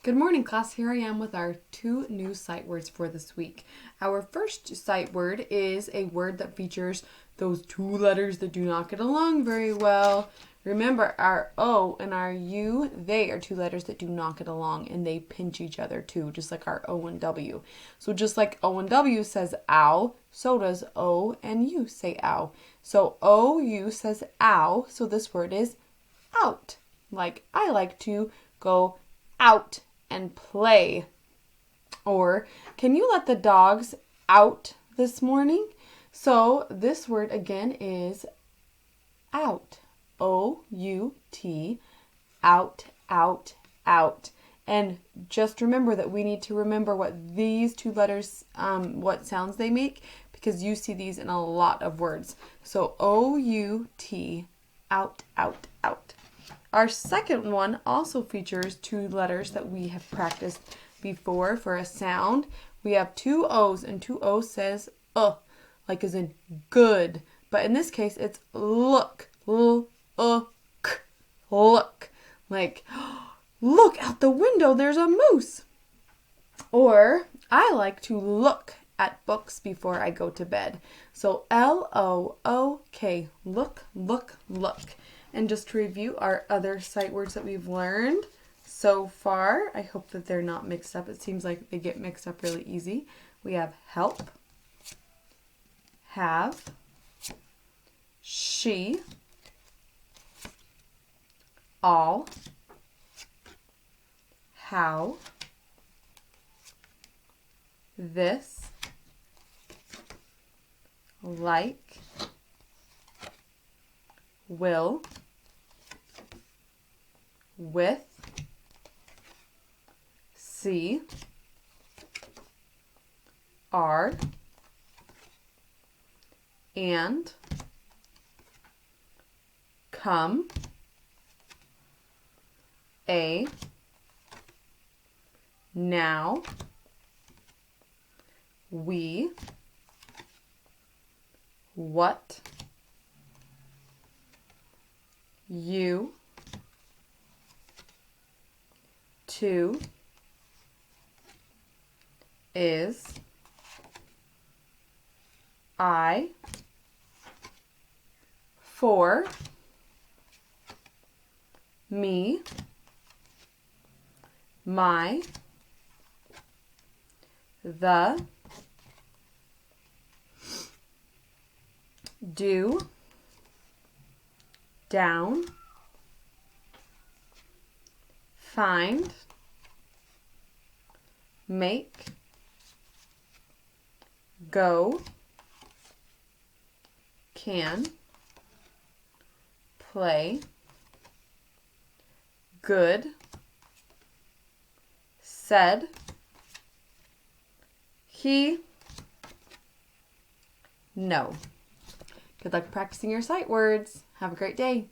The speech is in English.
Good morning, class. Here I am with our two new sight words for this week. Our first sight word is a word that features those two letters that do not get along very well. Remember, our O and our U, they are two letters that do not get along and they pinch each other too, just like our O and W. So just like O and W says ow, so does O and U say ow. So OU says ow, so this word is out. Like I like to go out and play. Or, can you let the dogs out this morning? So this word again is out. O-U-T, out, out, out. And just remember that we need to remember what these two letters, what sounds they make, because you see these in a lot of words. So O-U-T, out, out, out. Our second one also features two letters that we have practiced before for a sound. We have two O's, and two O's says like as in good. But in this case, it's look. Look. Like, look out the window, there's a moose. Or, I like to look at books before I go to bed. So L-O-O-K, look, look, look. And just to review our other sight words that we've learned so far, I hope that they're not mixed up. It seems like they get mixed up really easy. We have help, have, she, all, how, this, like, will, with, see, are, and, come, a, now, we, what, you, to, is, I, for, me, my, the, do, down, find, make, go, can, play, good, said, he, no. Good luck practicing your sight words. Have a great day.